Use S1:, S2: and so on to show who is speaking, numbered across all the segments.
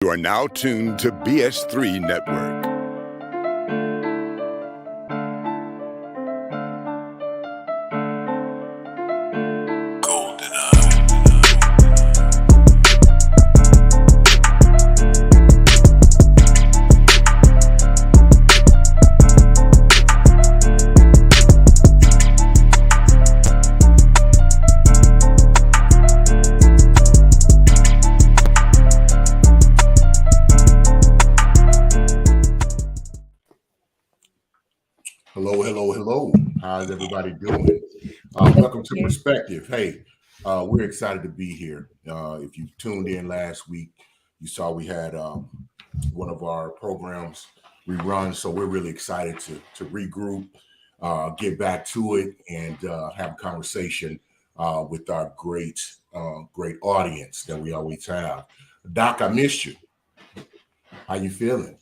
S1: You are now tuned to BS3 Network.
S2: Hello. How's everybody doing? Welcome to Perspective. Hey, we're excited to be here. If you tuned in last week, you saw we had one of our programs rerun, so we're really excited to regroup, get back to it, and have a conversation with our great audience that we always have. Doc, I missed you. How you feeling?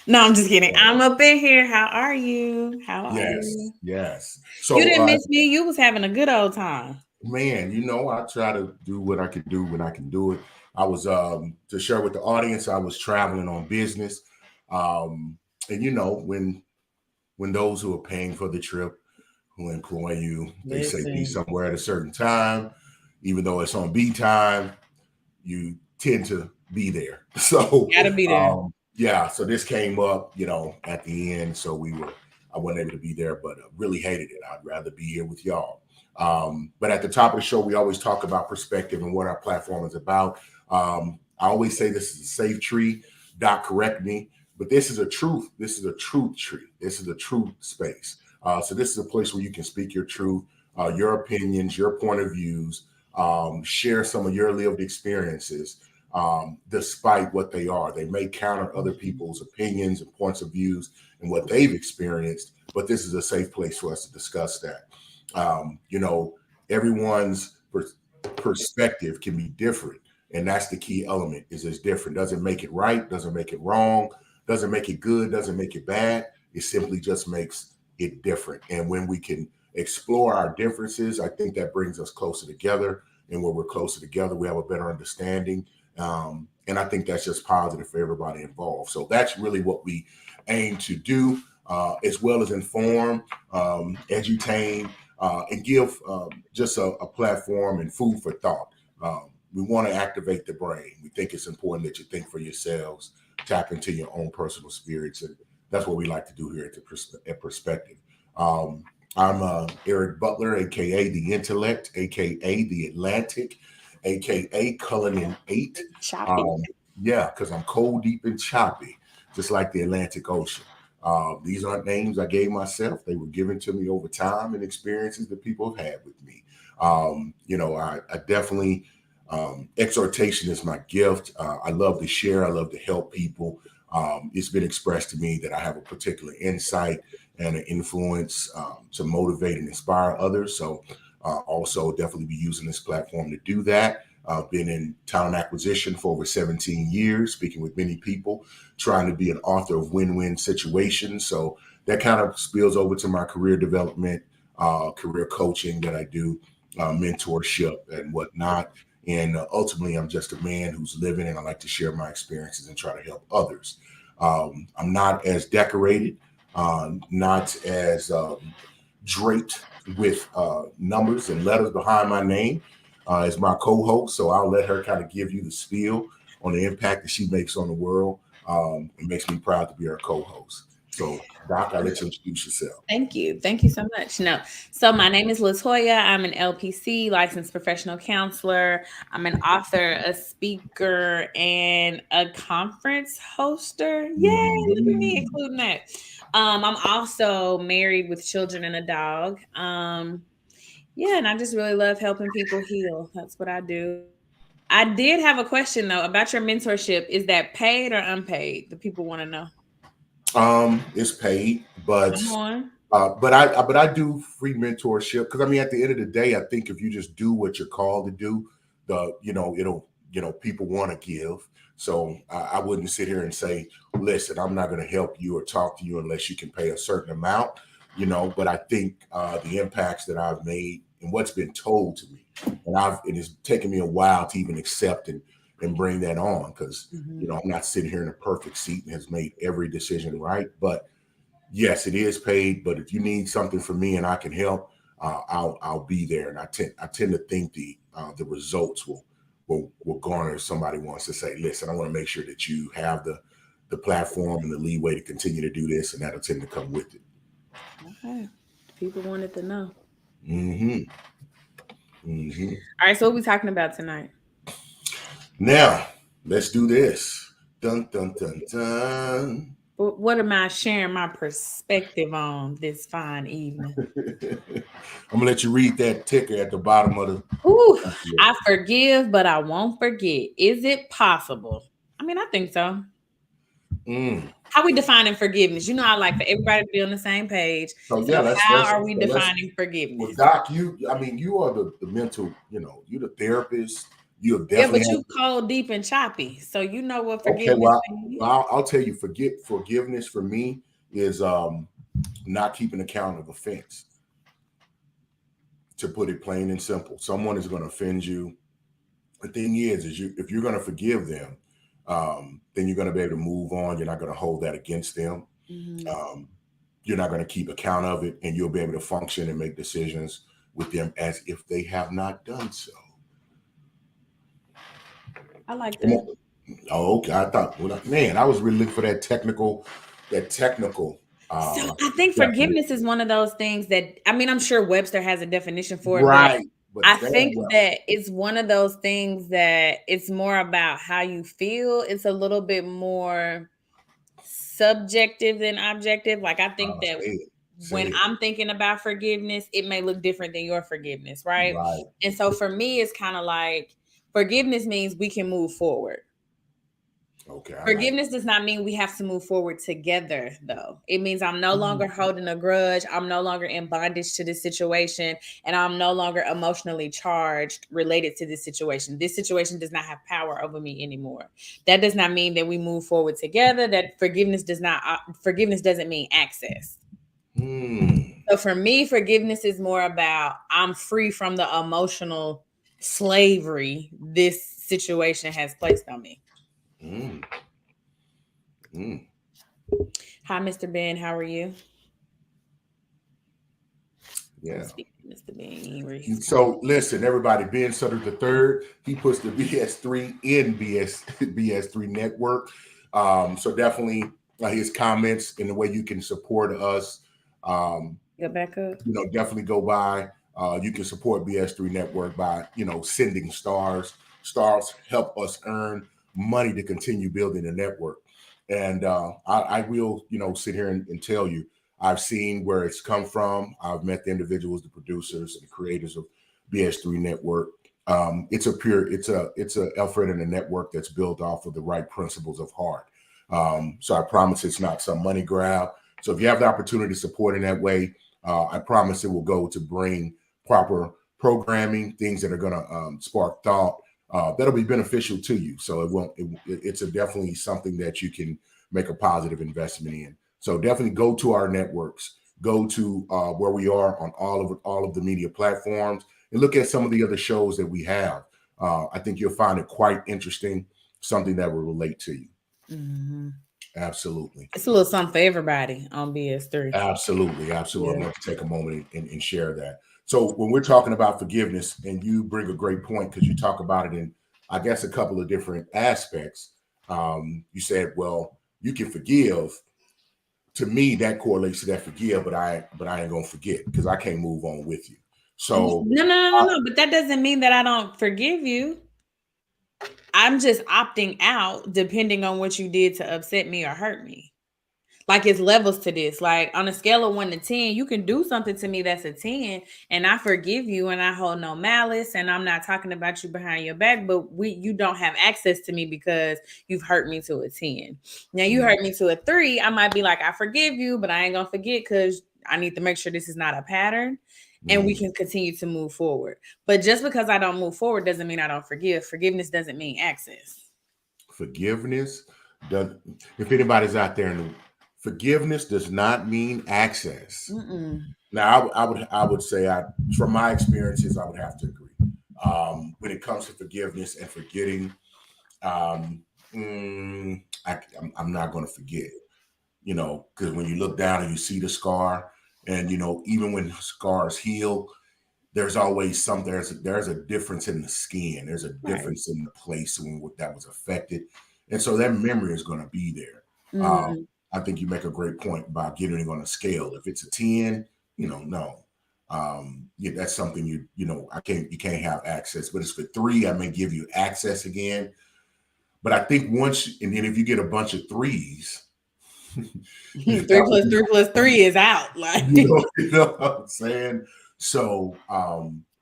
S3: No, I'm just kidding. I'm up in here. How are you? How are you?
S2: Yes.
S3: You
S2: So,
S3: didn't miss me. You was having a good old time.
S2: man, I try to do what I can do when I can do it. I was to share with the audience. I was traveling on business, and when those who are paying for the trip, who employ you, they say be somewhere at a certain time, even though it's on B time, you tend to be there. So
S3: Gotta be there.
S2: Yeah, so this came up, at the end. So I wasn't able to be there, but I really hated it. I'd rather be here with y'all. But at the top of the show, we always talk about perspective and what our platform is about. I always say this is a safe tree. Doc, correct me, but this is a truth. This is a truth tree. This is a truth space. So this is a place where you can speak your truth, your opinions, your point of views, share some of your lived experiences. Despite what they are, they may counter other people's opinions and points of views and what they've experienced, but this is a safe place for us to discuss that. Everyone's perspective can be different, and that's the key element. Is it's different. Doesn't make it right, doesn't make it wrong, doesn't make it good, doesn't make it bad. It simply just makes it different. And when we can explore our differences, I think that brings us closer together. And when we're closer together, we have a better understanding. And I think that's just positive for everybody involved. So that's really what we aim to do, as well as inform, edutain, and give just a platform and food for thought. We want to activate the brain. We think it's important that you think for yourselves, tap into your own personal spirits. And that's what we like to do here at Perspective. I'm Eric Butler, a.k.a. The Intellect, a.k.a. The Atlantic, a.k.a. Cullinan 8.
S3: Choppy.
S2: Because I'm cold, deep, and choppy, just like the Atlantic Ocean. These aren't names I gave myself. They were given to me over time and experiences that people have had with me. I definitely, exhortation is my gift. I love to share. I love to help people. It's been expressed to me that I have a particular insight and an influence to motivate and inspire others. So also definitely be using this platform to do that. I've been in talent acquisition for over 17 years, speaking with many people, trying to be an author of win-win situations. So that kind of spills over to my career development, career coaching that I do, mentorship and whatnot. And ultimately, I'm just a man who's living, and I like to share my experiences and try to help others. I'm not as decorated, not as draped with numbers and letters behind my name as my co-host. So I'll let her kind of give you the spiel on the impact that she makes on the world. It makes me proud to be her co-host. So, Doc, I'll let you introduce yourself.
S3: Thank you. Thank you so much. So my name is Latoya. I'm an LPC, licensed professional counselor. I'm an author, a speaker, and a conference hoster. Yay, look at me including that. I'm also married with children and a dog. And I just really love helping people heal. That's what I do. I did have a question though about your mentorship. Is that paid or unpaid? The people want to know.
S2: It's paid, but
S3: Come on.
S2: I do free mentorship because at the end of the day, I think if you just do what you're called to do, people want to give. So I wouldn't sit here and say, listen, I'm not going to help you or talk to you unless you can pay a certain amount, But I think the impacts that I've made and what's been told to me, and it's taken me a while to even accept and and bring that on, because you know, I'm not sitting here in a perfect seat and has made every decision right. But yes, it is paid. But if you need something from me and I can help, I'll be there. And I tend to think the results will garner if somebody wants to say, listen, I want to make sure that you have the platform and the leeway to continue to do this, and that'll tend to come with it.
S3: Okay. People wanted to know.
S2: Mm-hmm.
S3: All right, so what we talking about tonight?
S2: Now, let's do this. Dun, dun, dun, dun.
S3: What am I sharing my perspective on this fine evening?
S2: I'm gonna let you read that ticker at the bottom of the.
S3: Ooh, I forgive, but I won't forget. Is it possible? I mean, I think so. How we defining forgiveness? You know, I like for everybody to be on the same page.
S2: So
S3: how are we defining forgiveness?
S2: Well, Doc, you are the mental, you know, you're the therapist. You definitely
S3: but you cold, deep, and choppy, so you know what forgiveness means.
S2: I'll tell you, forgiveness for me is not keeping account of offense. To put it plain and simple, someone is going to offend you. The thing is if you're going to forgive them, then you're going to be able to move on. You're not going to hold that against them. You're not going to keep account of it, and you'll be able to function and make decisions with them as if they have not done so.
S3: I like that.
S2: Oh, okay. I thought, man, I was really looking for that technical.
S3: So I think forgiveness is one of those things that, I mean, I'm sure Webster has a definition for it,
S2: right?
S3: But I think that it's one of those things that it's more about how you feel. It's a little bit more subjective than objective. Like, I think that when I'm thinking about forgiveness, it may look different than your forgiveness, right? And so for me, it's kind of like forgiveness means we can move forward. Okay. Forgiveness does not mean we have to move forward together, though. It means I'm no longer holding a grudge. I'm no longer in bondage to this situation, and I'm no longer emotionally charged related to this situation. This situation does not have power over me anymore. That does not mean that we move forward together. That forgiveness doesn't mean access. So for me, forgiveness is more about I'm free from the emotional slavery this situation has placed on me. Hi, Mr. Ben. How are you?
S2: Yeah. Mr. Ben. So listen, everybody, Ben Sutter III, he puts the BS3 in BS3 network. So definitely his comments and the way you can support us.
S3: Go back up.
S2: You know, definitely go by. You can support BS3 network by, you know, sending stars. Stars help us earn money to continue building the network. And I will, you know, sit here and tell you, I've seen where it's come from. I've met the individuals, the producers, and the creators of BS3 Network. It's an effort and a network that's built off of the right principles of heart. So I promise it's not some money grab. So if you have the opportunity to support in that way, I promise it will go to bring proper programming, things that are going to spark thought. That'll be beneficial to you. So it's definitely something that you can make a positive investment in. So definitely go to our networks, go to where we are on all of the media platforms, and look at some of the other shows that we have. I think you'll find it quite interesting, something that will relate to you. Absolutely.
S3: It's a little something for everybody on BS3.
S2: Absolutely. Yeah. I want to take a moment and share that. So when we're talking about forgiveness, and you bring a great point because you talk about it in, I guess, a couple of different aspects. You said, well, you can forgive. To me, that correlates to that forgive, but I ain't gonna forget because I can't move on with you. So
S3: no. But that doesn't mean that I don't forgive you. I'm just opting out depending on what you did to upset me or hurt me. Like, it's levels to this. Like, on a scale of 1 to 10, you can do something to me that's a 10, and I forgive you, and I hold no malice, and I'm not talking about you behind your back, but you don't have access to me because you've hurt me to a 10. Now, you hurt me to a 3, I might be like, I forgive you, but I ain't gonna forget because I need to make sure this is not a pattern, and we can continue to move forward. But just because I don't move forward doesn't mean I don't forgive. Forgiveness doesn't mean access.
S2: Forgiveness doesn't. If anybody's out there in the forgiveness does not mean access. Now, I would say, from my experiences, I would have to agree. When it comes to forgiveness and forgetting, I'm not going to forget, because when you look down and you see the scar, and even when scars heal, there's always something. There's a difference in the skin. There's a difference in the place that was affected, and so that memory is going to be there. I think you make a great point about getting it on a scale. If it's a 10, no. That's something you can't have access. But it's for 3, I may give you access again. But I think and then if you get a bunch of 3s,
S3: 3 plus 3 plus 3 is out. Like
S2: you know what I'm saying? So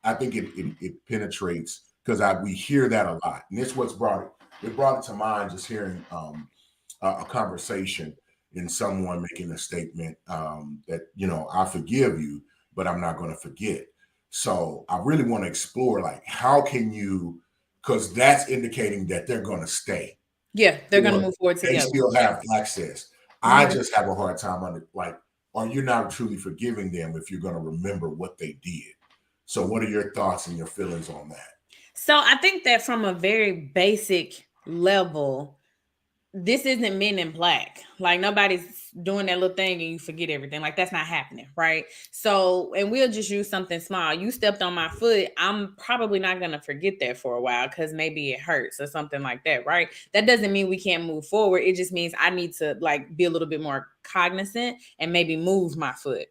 S2: I think it penetrates, because we hear that a lot, and it's what's brought it to mind, just hearing a conversation in someone making a statement that I forgive you, but I'm not going to forget. So I really want to explore, like, how can you, because that's indicating that they're going to stay.
S3: Yeah, they're going to move forward together.
S2: They still have access. I just have a hard time on it. Like, are you not truly forgiving them if you're going to remember what they did? So what are your thoughts and your feelings on that?
S3: So I think that from a very basic level, this isn't Men in Black. Like, nobody's doing that little thing and you forget everything. Like, that's not happening, right? So, and we'll just use something small. You stepped on my foot. I'm probably not going to forget that for a while because maybe it hurts or something like that, right? That doesn't mean we can't move forward. It just means I need to, like, be a little bit more cognizant and maybe move my foot.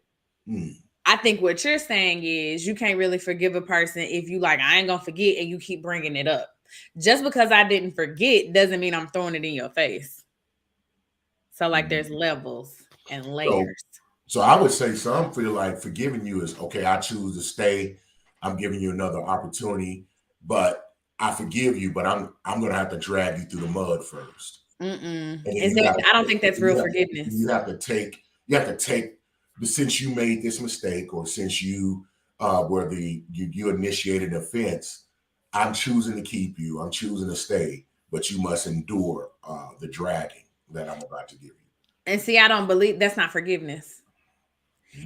S3: I think what you're saying is you can't really forgive a person if you like, I ain't going to forget, and you keep bringing it up. Just because I didn't forget doesn't mean I'm throwing it in your face. So, like, there's levels and layers.
S2: So I would say some feel like forgiving you is, okay, I choose to stay. I'm giving you another opportunity, but I forgive you, but I'm going to have to drag you through the mud first.
S3: I don't think that's real forgiveness.
S2: You have to take, since you made this mistake, or since you you initiated an offense, I'm choosing to keep you. I'm choosing to stay, but you must endure the dragging that I'm about to give you.
S3: And see, I don't believe that's not forgiveness.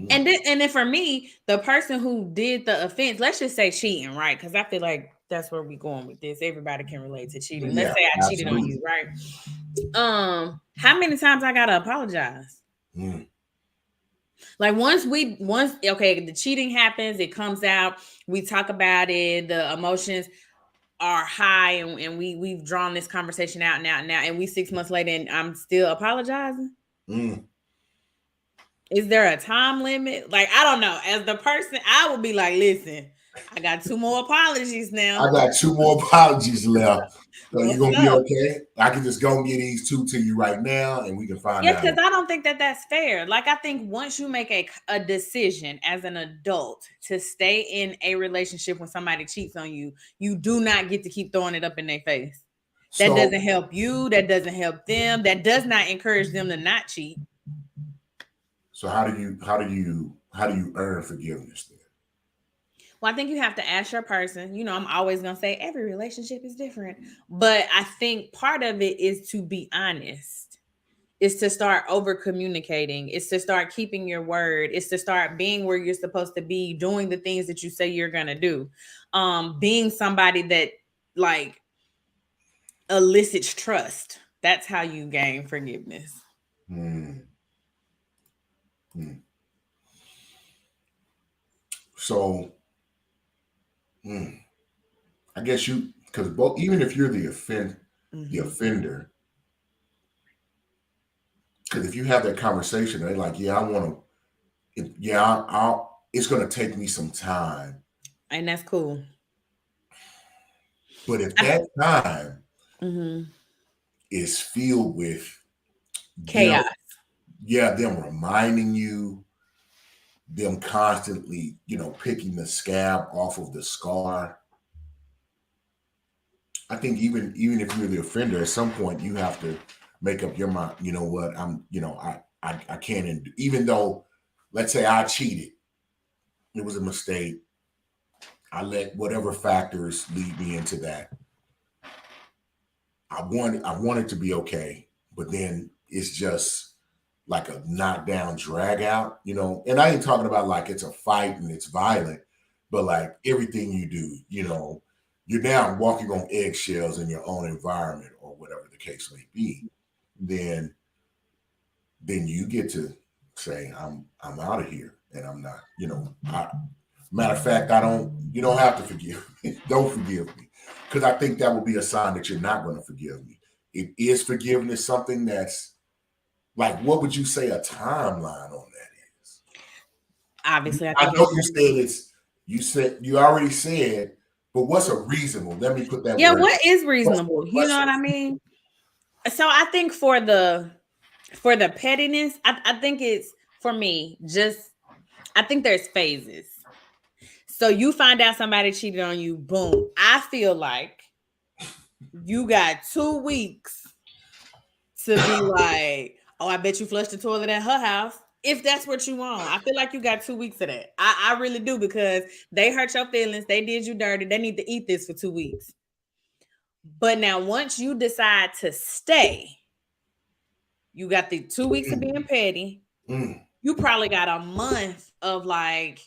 S3: And then for me, the person who did the offense, let's just say cheating, right? Because I feel like that's where we're going with this. Everybody can relate to cheating. Let's say I cheated on you, right? How many times I gotta apologize? Like, once the cheating happens, it comes out, we talk about it, the emotions are high, and we've drawn this conversation out now, and we 6 months later and I'm still apologizing. Is there a time limit? Like, I don't know. As the person, I would be like, listen, I got 2 more apologies now.
S2: I got 2 more apologies left. So you're going to be okay? I can just go and get these 2 to you right now, and we can find out.
S3: Yeah, because I don't think that that's fair. Like, I think once you make a decision as an adult to stay in a relationship when somebody cheats on you, you do not get to keep throwing it up in their face. That doesn't help you. That doesn't help them. That does not encourage them to not cheat.
S2: So how do you earn forgiveness then?
S3: Well, I think you have to ask your person. I'm always going to say every relationship is different. But I think part of it is to be honest. It's to start over communicating. It's to start keeping your word. It's to start being where you're supposed to be, doing the things that you say you're going to do. Being somebody that, like, elicits trust. That's how you gain forgiveness.
S2: So, I guess because even if you're the offender, because if you have that conversation, they're like, yeah, it's going to take me some time.
S3: And that's cool.
S2: But if that time is filled with
S3: chaos,
S2: them reminding you, them constantly, picking the scab off of the scar. I think even if you're the offender, at some point you have to make up your mind. You know what? I can't. Even though, let's say I cheated, it was a mistake. I let whatever factors lead me into that. I want it to be okay, but then it's just like a knockdown, drag out, and I ain't talking about like it's a fight and it's violent, but like everything you do, you're now walking on eggshells in your own environment, or whatever the case may be, then you get to say, I'm out of here, and I'm not, matter of fact, you don't have to forgive me. Don't forgive me. Because I think that would be a sign that you're not going to forgive me. Is forgiveness something that's like, what would you say a timeline on that is?
S3: Obviously,
S2: I know you already said, but what's a reasonable? Let me put that word.
S3: What is reasonable? You know what I mean? So I think for the pettiness, I think it's, for me, I think there's phases. So you find out somebody cheated on you, boom. I feel like you got 2 weeks to be like, oh, I bet you flushed the toilet at her house. If that's what you want, I feel like you got 2 weeks of that. I really do, because they hurt your feelings. They did you dirty. They need to eat this for 2 weeks. But now, once you decide to stay, you got the 2 weeks of being petty. You probably got a month of like,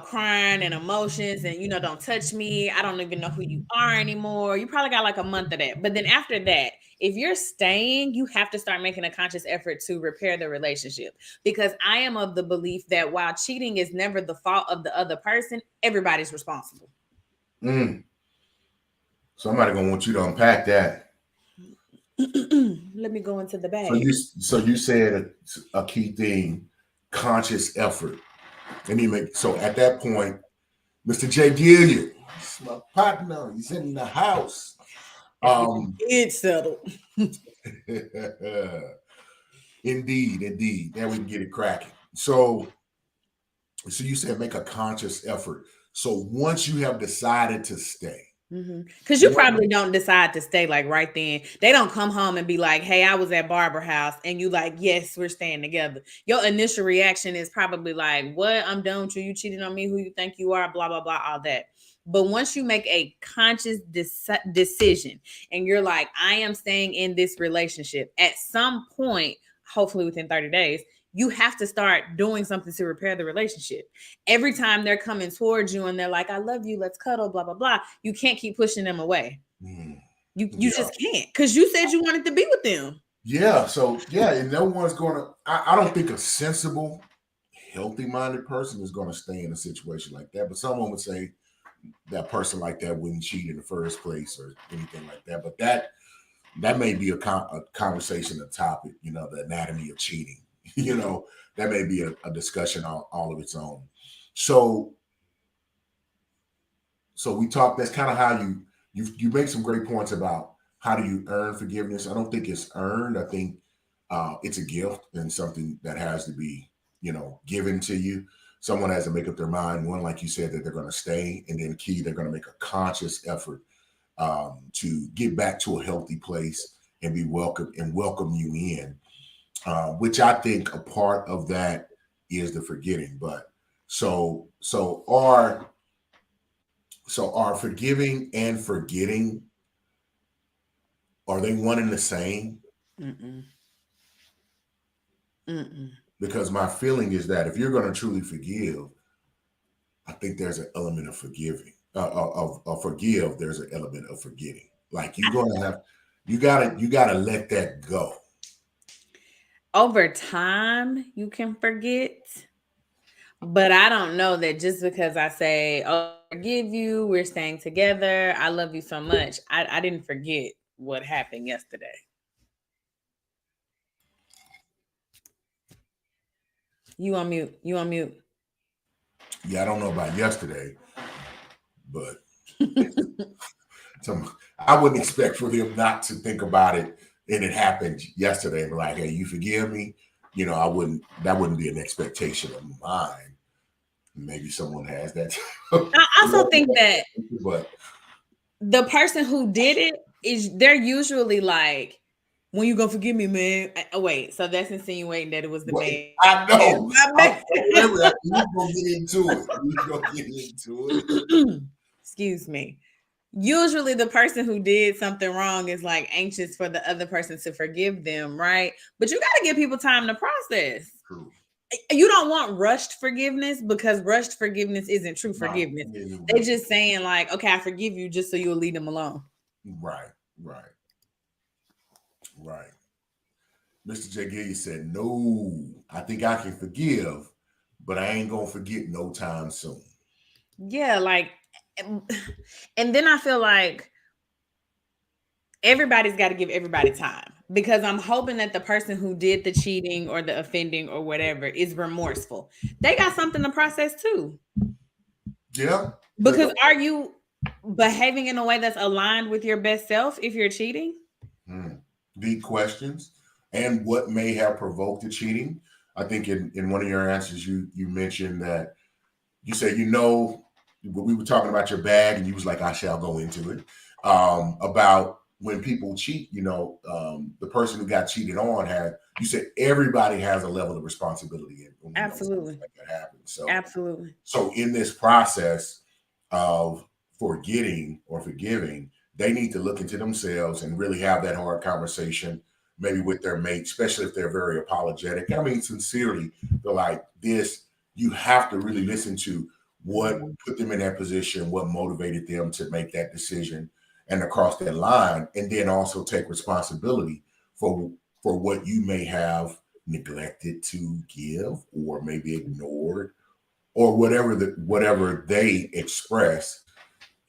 S3: crying and emotions and, don't touch me. I don't even know who you are anymore. You probably got like a month of that. But then after that, if you're staying, you have to start making a conscious effort to repair the relationship. Because I am of the belief that while cheating is never the fault of the other person, everybody's responsible.
S2: Somebody gonna want you to unpack that.
S3: Let me go into the bag.
S2: So you said a key thing, conscious effort. So at that point, Mr. J. Gilliard, he's my partner. He's in the house.
S3: It's settled.
S2: Indeed. Now we can get it cracking. So you said make a conscious effort. So once you have decided to stay,
S3: because you probably don't decide to stay like right then. They don't come home and be like, hey, I was at Barbara house, and you like, yes, we're staying together. Your initial reaction is probably like, what? I'm done with you. You cheated on me. Who you think you are? Blah, blah, blah, all that. But once you make a conscious decision and you're like, I am staying in this relationship, at some point, hopefully within 30 days, you have to start doing something to repair the relationship. Every time they're coming towards you and they're like, I love you, let's cuddle, blah, blah, blah, you can't keep pushing them away. You just can't, because you said you wanted to be with them.
S2: Yeah. So, and no one's going to, I don't think a sensible, healthy-minded person is going to stay in a situation like that. But someone would say that person like that wouldn't cheat in the first place or anything like that. But that may be a conversation, a topic, the anatomy of cheating. That may be a discussion all of its own. So we talk. That's kind of how you make some great points about how do you earn forgiveness. I don't think it's earned. I think it's a gift and something that has to be, given to you. Someone has to make up their mind. One, like you said, that they're going to stay, and then key, they're going to make a conscious effort to get back to a healthy place and be welcome you in. Which I think a part of that is the forgetting. But so are forgiving and forgetting, are they one and the same? Because my feeling is that if you're going to truly forgive, I think there's an element of forgiving. Of forgive, there's an element of forgetting. Like you gotta let that go.
S3: Over time, you can forget, but I don't know that just because I say, oh, I forgive you, we're staying together, I love you so much, I didn't forget what happened yesterday. You on mute.
S2: Yeah, I don't know about yesterday, but I wouldn't expect for them not to think about it. And it happened yesterday. And like, hey, you forgive me? That wouldn't be an expectation of mine. Maybe someone has that.
S3: I also think that
S2: but
S3: the person who did it they're usually like, when you gonna forgive me, man? Oh, wait, so that's insinuating that it was the man.
S2: I know. We're gonna get into it.
S3: Excuse me. Usually the person who did something wrong is like anxious for the other person to forgive them, right? But you got to give people time to process.
S2: True.
S3: You don't want rushed forgiveness, because rushed forgiveness isn't true forgiveness. They're just saying like, okay, I forgive you, just so you'll leave them alone.
S2: Right. Right. Mr. J. Gilliam said, no, I think I can forgive, but I ain't going to forget no time soon.
S3: Yeah, like, and then I feel like everybody's got to give everybody time, because I'm hoping that the person who did the cheating or the offending or whatever is remorseful. They got something to process too.
S2: Yeah.
S3: Because are you behaving in a way that's aligned with your best self if you're cheating?
S2: Deep questions. And what may have provoked the cheating. I think in one of your answers, you mentioned that you said, we were talking about your bag, and you was like, I shall go into it, about when people cheat, the person who got cheated on you said everybody has a level of responsibility when
S3: absolutely
S2: like that happens. So
S3: absolutely.
S2: So in this process of forgetting or forgiving, they need to look into themselves and really have that hard conversation, maybe with their mate, especially if they're very apologetic. I mean, sincerely, they're like this. You have to really listen to what put them in that position, what motivated them to make that decision and to cross that line, and then also take responsibility for what you may have neglected to give or maybe ignored, or whatever they express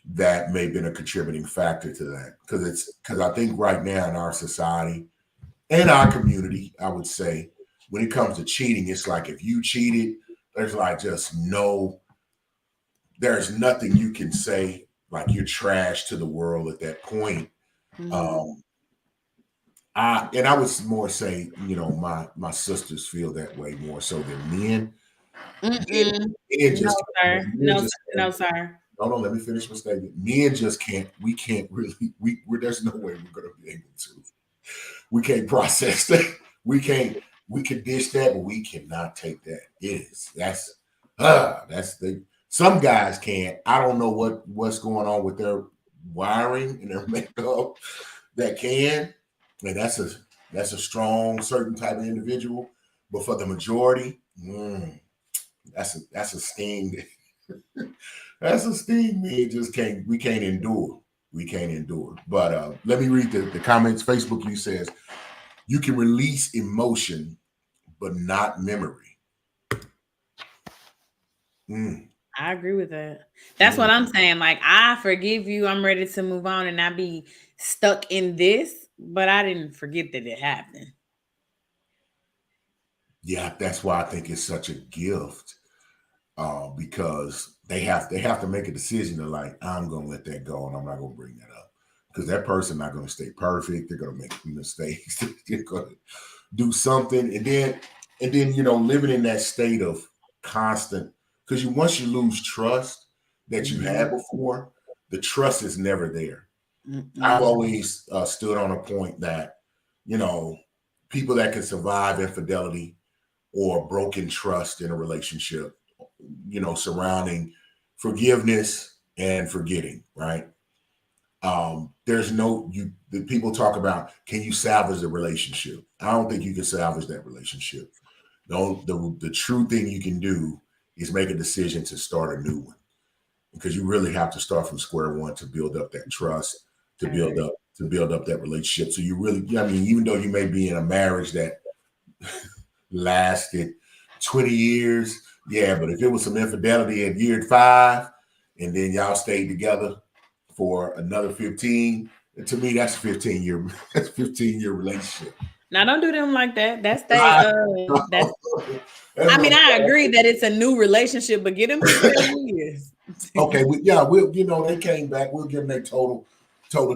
S2: that may have been a contributing factor to that. Because I think right now in our society and our community, I would say, when it comes to cheating, it's like if you cheated, there's nothing you can say, like you're trash to the world at that point. I would more say, my sisters feel that way more so than men.
S3: No, sir.
S2: Hold on, let me finish my statement. Men just can't. We can't really. There's no way we're going to be able to. We can't process that. We can't. We can dish that, but we cannot take that. That's the. Some guys can't. I don't know what's going on with their wiring and their makeup that can, and that's a strong certain type of individual. But for the majority, that's a sting. That's a sting we can't endure. We can't endure. But let me read the comments. Facebook you says, you can release emotion, but not memory.
S3: I agree with that. That's what I'm saying. Like, I forgive you. I'm ready to move on and not be stuck in this, but I didn't forget that it happened.
S2: Yeah, that's why I think it's such a gift. Because they have to make a decision to like, I'm going to let that go and I'm not going to bring that up, because that person not going to stay perfect. They're going to make mistakes. They're going to do something, and then living in that state of constant, because once you lose trust that you had before, the trust is never there. I've always stood on a point that people that can survive infidelity or broken trust in a relationship, surrounding forgiveness and forgetting, right? The people talk about, can you salvage the relationship? I don't think you can salvage that relationship. No, the true thing you can do is make a decision to start a new one, because you really have to start from square one to build up that trust, to build up that relationship. So you really, even though you may be in a marriage that lasted 20 years, yeah, but if it was some infidelity at year 5 and then y'all stayed together for another 15, to me that's a 15-year relationship.
S3: Now don't do them like that. That's I agree that it's a new relationship, but get them 15 years.
S2: Okay, they came back. We'll give them their total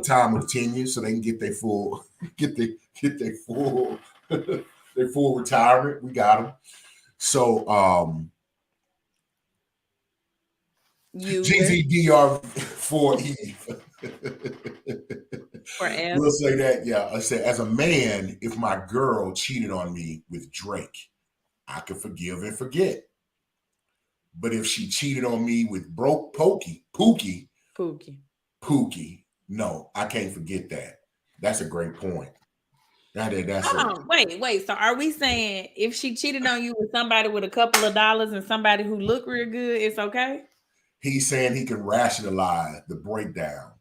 S2: time of 10 years so they can get their full their full retirement. We got them. So GZDR for Eve. We'll say that. Yeah, I said, as a man, if my girl cheated on me with Drake, I could forgive and forget. But if she cheated on me with Pookie, no, I can't forget that. That's a great point.
S3: Wait. So are we saying if she cheated on you with somebody with a couple of dollars and somebody who look real good, it's okay?
S2: He's saying he can rationalize the breakdown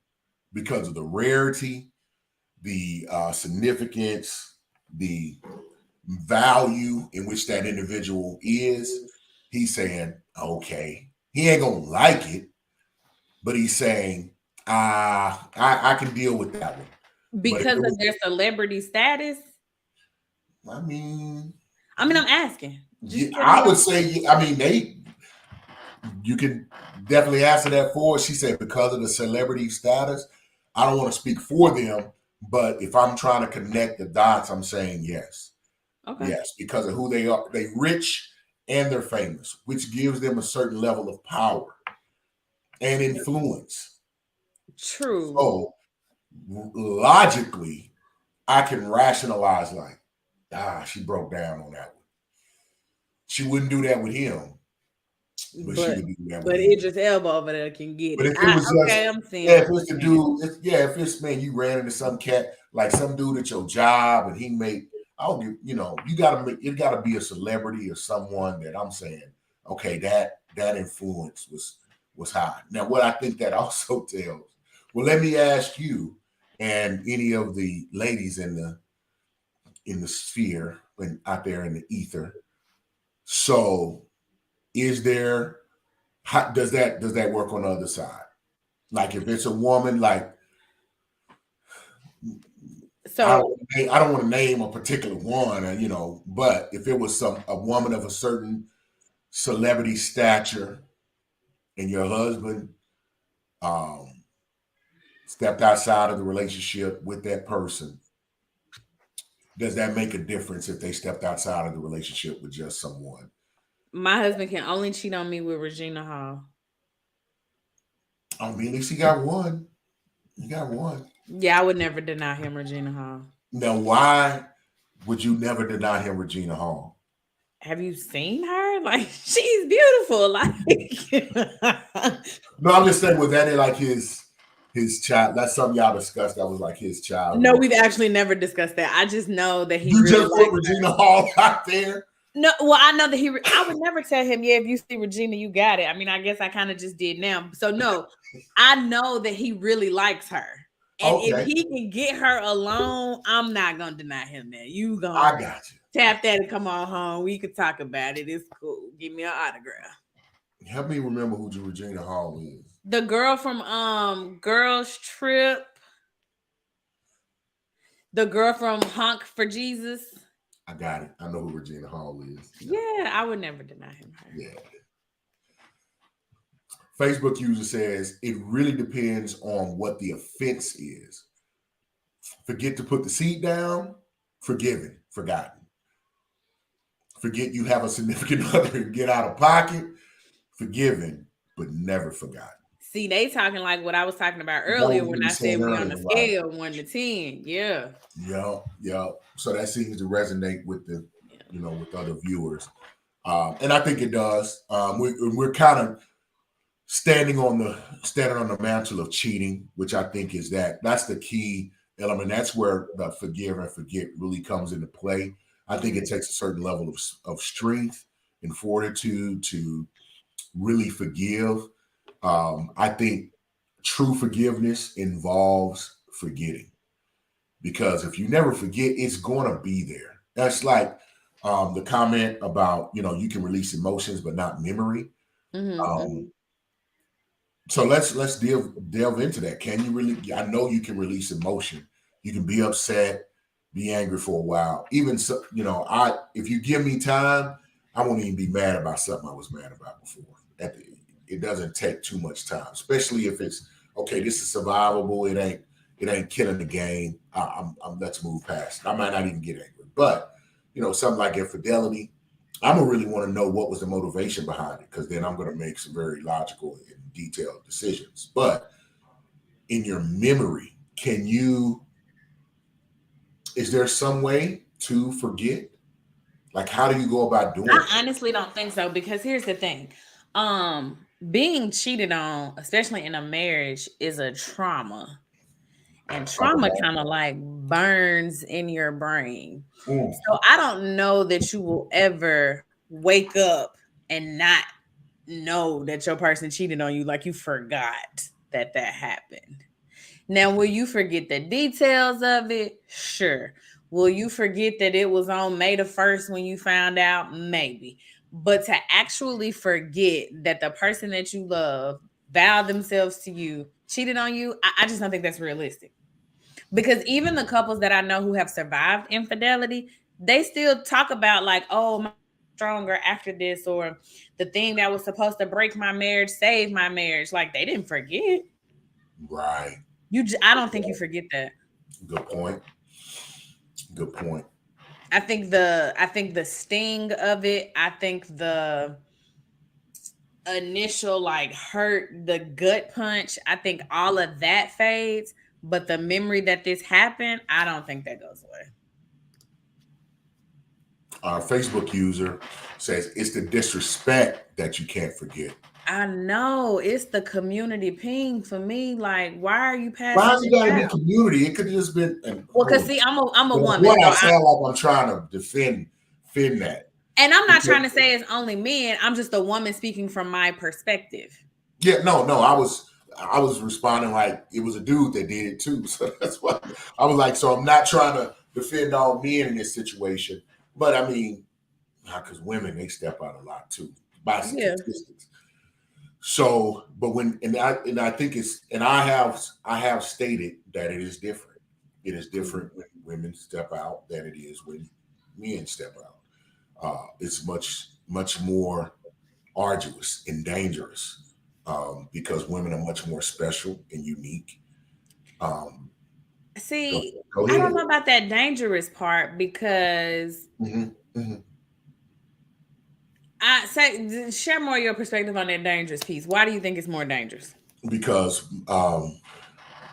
S2: because of the rarity, the significance, the value in which that individual is, he's saying, okay, he ain't gonna like it, but he's saying, I can deal with that one.
S3: Because of their celebrity status?
S2: I mean,
S3: I'm asking.
S2: I would say, I mean, you can definitely answer that for us. She said because of the celebrity status. I don't want to speak for them, but if I'm trying to connect the dots, I'm saying yes. Okay. Yes, because of who they are. They're rich and they're famous, which gives them a certain level of power and influence.
S3: True.
S2: So logically, I can rationalize like, she broke down on that one. She wouldn't do that with him.
S3: But she would do that with him. Idris Elba over there can get it.
S2: If it was I'm seeing. Yeah, if it's the dude, if it's man, you ran into some cat, like some dude at your job and he made, it gotta be a celebrity or someone that I'm saying, okay, that influence was high. Now, what I think that also tells, well, let me ask you and any of the ladies in the sphere and out there in the ether. So does that work on the other side? Like if it's a woman, like, so I don't want to name a particular one, but if it was a woman of a certain celebrity stature and your husband stepped outside of the relationship with that person, does that make a difference if they stepped outside of the relationship with just someone?
S3: My husband can only cheat on me with Regina Hall.
S2: I mean, at least he got one. You got one.
S3: Yeah, I would never deny him Regina Hall.
S2: Now, why would you never deny him Regina Hall?
S3: Have you seen her? Like, she's beautiful. Like,
S2: no, I'm just saying, was that like his child? That's something y'all discussed. That was like his child.
S3: No, we've actually never discussed that. I just know that he.
S2: You really just put Regina Hall out there.
S3: No, well, I know that I would never tell him, yeah, if you see Regina, you got it. I mean, I guess I kind of just did now. So no, I know that he really likes her. And if he can get her alone, I'm not gonna deny him that. You gonna
S2: I got you.
S3: Tap that and come on home. We could talk about it. It's cool. Give me an autograph.
S2: Help me remember who Regina Hall is.
S3: The girl from Girls Trip. The girl from Honk for Jesus.
S2: I got it. I know who Regina Hall is.
S3: Yeah, I would never deny him her.
S2: Yeah. Facebook user says it really depends on what the offense is. Forget to put the seat down, forgiven, forgotten. Forget you have a significant other and get out of pocket, forgiven, but never forgotten.
S3: See, they talking like what I was talking about earlier when I said we on the scale 1 to 10. Yeah.
S2: Yeah. So that seems to resonate with with other viewers. And I think it does. We're kind of standing on the mantle of cheating, which I think is that's the key element. That's where the forgive and forget really comes into play. I think it takes a certain level of strength and fortitude to really forgive. I think true forgiveness involves forgetting, because if you never forget, it's going to be there. That's like the comment about, you can release emotions, but not memory. Mm-hmm. So let's delve into that. Can you really? I know you can release emotion. You can be upset, be angry for a while. Even so, if you give me time, I won't even be mad about something I was mad about before. It doesn't take too much time, especially if it's okay. This is survivable. It ain't killing the game. Let's move past. I might not even get angry, but something like infidelity, I'm gonna really want to know what was the motivation behind it, because then I'm gonna make some very logical and detailed decisions. But in your memory, is there some way to forget? Like, how do you go about doing it?
S3: I honestly don't think so, because here's the thing. Being cheated on, especially in a marriage, is a trauma. And trauma kind of like burns in your brain. So I don't know that you will ever wake up and not know that your person cheated on you, like you forgot that happened. Now, will you forget the details of it? Sure. Will you forget that it was on May the 1st when you found out? Maybe. But to actually forget that the person that you love vowed themselves to you, cheated on you, I just don't think that's realistic. Because even the couples that I know who have survived infidelity, they still talk about like, oh, my stronger after this, or the thing that was supposed to break my marriage saved my marriage. Like they didn't forget.
S2: Right.
S3: I don't think you forget that.
S2: Good point. Good point.
S3: I think the sting of it, I think the initial like hurt, the gut punch, I think all of that fades, but the memory that this happened, I don't think that goes away.
S2: Our Facebook user says it's the disrespect that you can't forget.
S3: I know it's the community ping for me. Like, why are you
S2: Why
S3: passing
S2: has it
S3: this
S2: got to be
S3: out?
S2: community? It could have just been. And,
S3: Well, cause see, I'm a woman,
S2: what
S3: so
S2: I sound like I'm trying to defend that.
S3: and I'm not trying to say it's only men. I'm just a woman speaking from my perspective.
S2: Yeah, no. I was responding like it was a dude that did it too. So that's why I was like, so I'm not trying to defend all men in this situation, but I mean, because women they step out a lot too by
S3: Yeah.
S2: statistics. So, but when and I think it's and I have stated that it is different. It is different when women step out than it is when men step out. It's much more arduous and dangerous because women are much more special and unique.
S3: See,
S2: Go
S3: I
S2: ahead.
S3: don't know about that dangerous part because I say share more of your perspective on that dangerous piece. Why do you think it's more dangerous?
S2: Because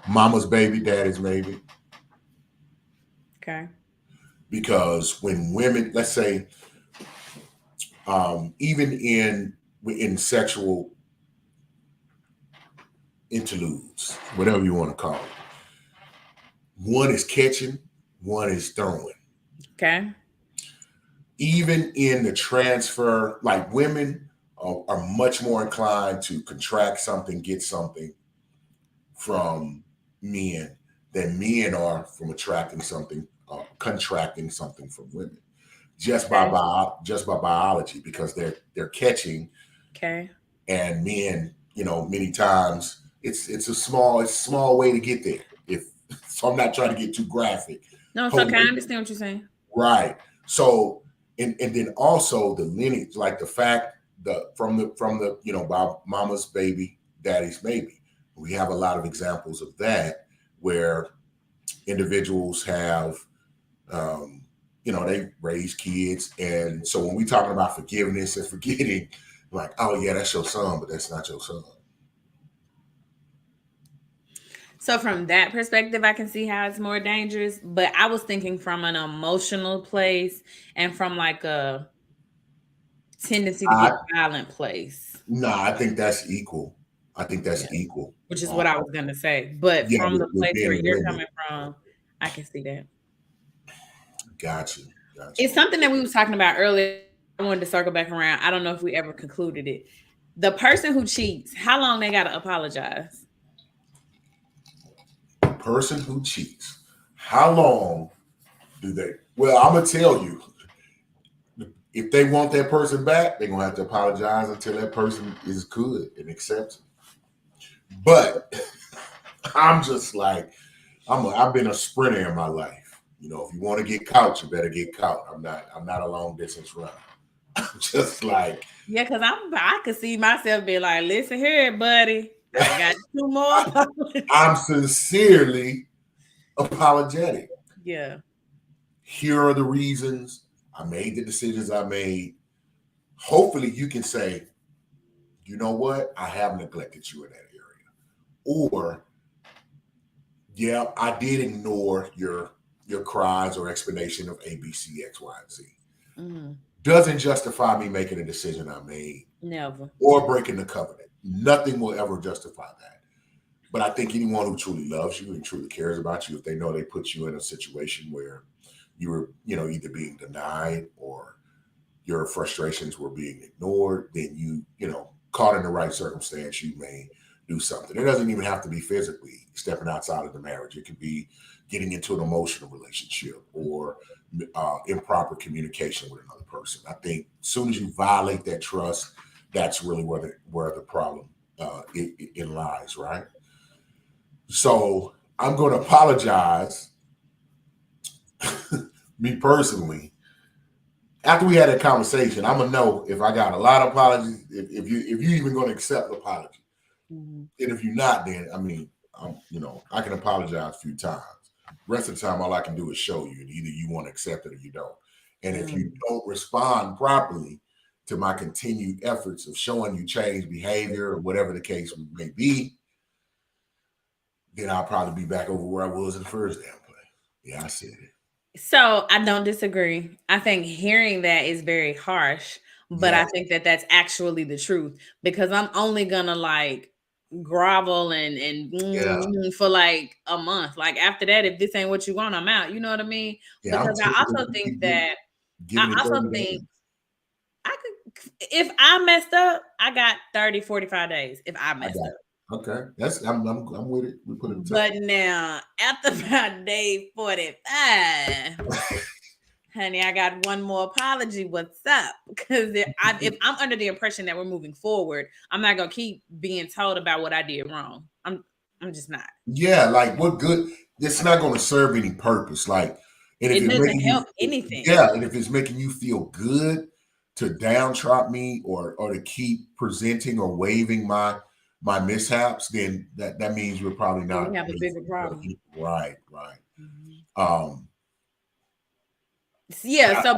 S2: mama's baby, daddy's maybe.
S3: Okay.
S2: Because when women, let's say, even in sexual interludes, whatever you want to call it, one is catching, one is throwing.
S3: Okay.
S2: Even in the transfer, like women are much more inclined to contract something, get something from men than men are from attracting something, contracting something from women. Just by biology, because they're catching.
S3: Okay.
S2: And men, many times it's a small way to get there. So I'm not trying to get too graphic.
S3: No, it's okay. I understand what you're saying.
S2: Right. So and then also the lineage, like the fact from the by mama's baby, daddy's maybe. We have a lot of examples of that where individuals have they raise kids. And so when we talking about forgiveness and forgetting, like, oh yeah, that's your son, but that's not your son.
S3: So from that perspective, I can see how it's more dangerous. But I was thinking from an emotional place and from like a tendency to get violent place.
S2: No, I think that's equal. I think that's equal.
S3: Which is what I was gonna say. But from the place where you're coming from, I can see that.
S2: Gotcha.
S3: It's something that we was talking about earlier. I wanted to circle back around. I don't know if we ever concluded it. The person who cheats, how long they gotta apologize?
S2: The person who cheats, how long do they? Well, I'm gonna tell you. If they want that person back, they're gonna have to apologize until that person is good and accepts it. But I'm just like, I've been a sprinter in my life. If you want to get caught, you better get caught. I'm not a long distance runner. I'm just like,
S3: yeah, because I could see myself being like, listen here, buddy, I got 2 more.
S2: I'm sincerely apologetic.
S3: Yeah.
S2: Here are the reasons I made the decisions I made. Hopefully, you can say, you know what, I have neglected you in that area, or yeah, I did ignore your cries or explanation of A, B, C, X, Y, and Z. Mm-hmm. Doesn't justify me making a decision I made.
S3: Never.
S2: Or breaking the covenant. Nothing will ever justify that. But I think anyone who truly loves you and truly cares about you, if they know they put you in a situation where you were, either being denied or your frustrations were being ignored, then you caught in the right circumstance, you may do something. It doesn't even have to be physically stepping outside of the marriage. It could be getting into an emotional relationship or improper communication with another person. I think as soon as you violate that trust, that's really where the problem it lies, right? So I'm going to apologize, me personally. After we had that conversation, I'm gonna know if I got a lot of apologies, if you even going to accept an apology, and if you're not, then I mean, I can apologize a few times. The rest of the time, all I can do is show you, and either you want to accept it or you don't. And if you don't respond properly to my continued efforts of showing you change behavior or whatever the case may be, then I'll probably be back over where I was in the first damn place. Yeah, I said it.
S3: So I don't disagree. I think hearing that is very harsh, but I think that that's actually the truth, because I'm only gonna like grovel and for like a month. Like after that, if this ain't what you want, I'm out. You know what I mean?
S2: Yeah,
S3: Because I also think that I could, if I messed up, I got 30, 45 days if I messed up.
S2: Okay, I'm with it. We put it.
S3: But now after about day 45, honey, I got one more apology. What's up? Because if I'm under the impression that we're moving forward, I'm not gonna keep being told about what I did wrong. I'm just not.
S2: Yeah, like what good? It's not going to serve any purpose. Like, and if
S3: it doesn't help anything.
S2: Yeah, and if it's making you feel good to downtrot me or to keep presenting or waving my mishaps, then that means we're probably not.
S3: We have a bigger problem.
S2: Right. Mm-hmm.
S3: Yeah, so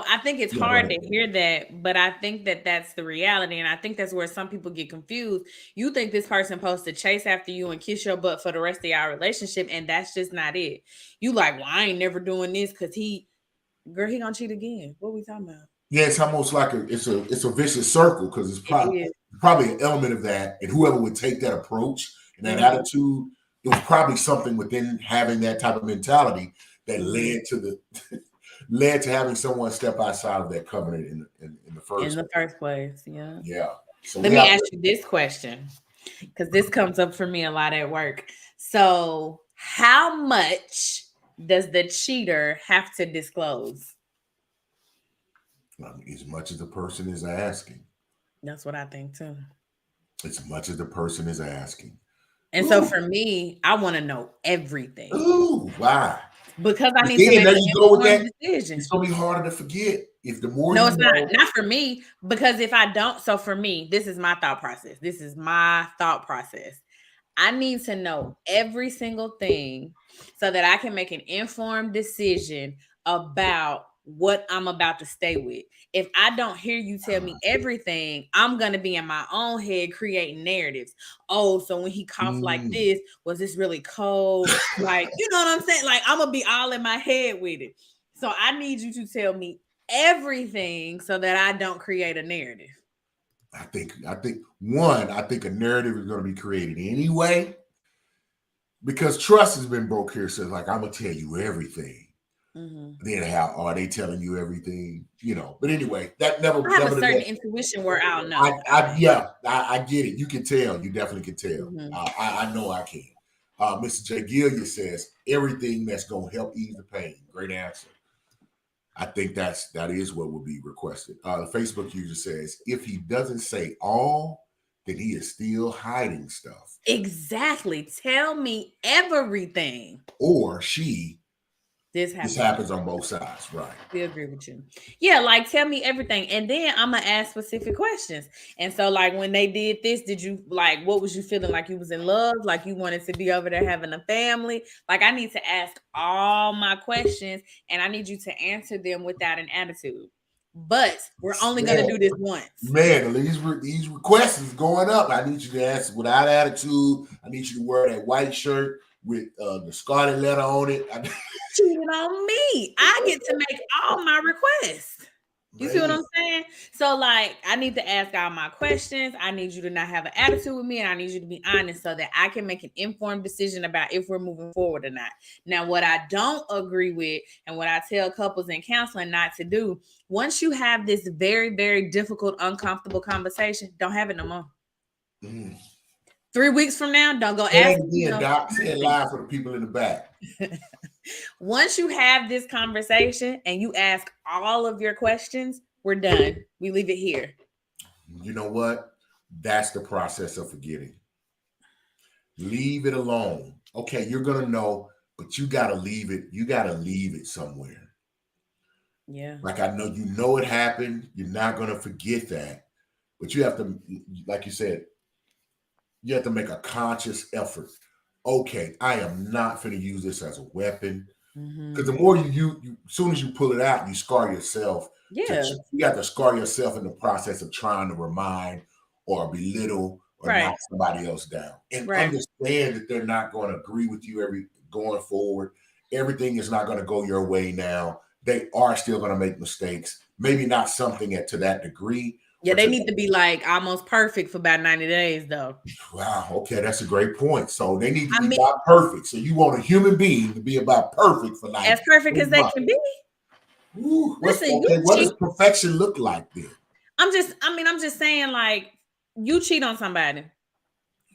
S3: I think it's hard to hear that, but I think that that's the reality, and I think that's where some people get confused. You think this person supposed to chase after you and kiss your butt for the rest of our relationship, and that's just not it. You like, well, I ain't never doing this because he gonna cheat again. What are we talking about?
S2: Yeah, it's almost like it's a vicious circle, because it's probably an element of that, and whoever would take that approach and that attitude, it was probably something within having that type of mentality that led to having someone step outside of that covenant in the first
S3: place. Yeah.
S2: Yeah. So
S3: let me ask you this question, because this comes up for me a lot at work. So how much does the cheater have to disclose?
S2: As much as the person is asking.
S3: That's what I think too.
S2: As much as the person is asking.
S3: And so for me, I want to know everything.
S2: Ooh, why?
S3: Because I need to make an informed decision.
S2: It's gonna be harder to forget if the more.
S3: No, it's not for me, because if I don't, so for me, this is my thought process. I need to know every single thing so that I can make an informed decision about what I'm about to stay with. If I don't hear you tell me everything, I'm going to be in my own head creating narratives. Oh, so when he coughed like this, was this really cold? Like, you know what I'm saying? Like, I'm going to be all in my head with it. So I need you to tell me everything so that I don't create a narrative.
S2: I think a narrative is going to be created anyway, because trust has been broke here. So like, I'm going to tell you everything. Then how are they telling you everything? But anyway, that never.
S3: I have a certain intuition where I'll know.
S2: I get it. You can tell. You definitely can tell. I know I can. Mr. J. Gillian says everything that's going to help ease the pain. Great answer. I think that is what will be requested. The Facebook user says, if he doesn't say all, then he is still hiding stuff.
S3: Exactly. Tell me everything.
S2: Or she.
S3: This
S2: happens on both sides, right?
S3: We agree with you. Yeah, like tell me everything. And then I'm gonna ask specific questions. And so, like, when they did this, did you like, what was you feeling? Like you was in love, like you wanted to be over there having a family? Like, I need to ask all my questions, and I need you to answer them without an attitude. But we're only gonna do this once.
S2: Man, these requests is going up. I need you to answer without attitude. I need you to wear that white shirt with the scarlet letter on it.
S3: Cheating on me. I get to make all my requests. You see what I'm saying? So, like, I need to ask all my questions. I need you to not have an attitude with me, and I need you to be honest so that I can make an informed decision about if we're moving forward or not. Now, what I don't agree with, and what I tell couples in counseling not to do, once you have this very, very difficult, uncomfortable conversation, don't have it no more. 3 weeks from now, don't go
S2: Say
S3: ask
S2: it again, Doc. Say it live for the people in the back.
S3: Once you have this conversation and you ask all of your questions, we're done. We leave it here.
S2: You know what? That's the process of forgetting. Leave it alone. Okay, you're gonna know, but you gotta leave it. You gotta leave it somewhere.
S3: Yeah.
S2: Like I know it happened. You're not gonna forget that, but you have to, like you said, you have to make a conscious effort. Okay, I am not going to use this as a weapon. Because the more you as soon as you pull it out, you scar yourself.
S3: Yeah.
S2: You have to scar yourself in the process of trying to remind or belittle or knock somebody else down. And understand that they're not going to agree with you going forward. Everything is not going to go your way now. They are still going to make mistakes. Maybe not something to that degree.
S3: Yeah, they need to be like almost perfect for about 90 days, though.
S2: Wow. Okay, that's a great point. So they need to be about perfect. So you want a human being to be about perfect for 90
S3: as perfect as they can be.
S2: Ooh, what does perfection look like then? I'm
S3: just saying, like, you cheat on somebody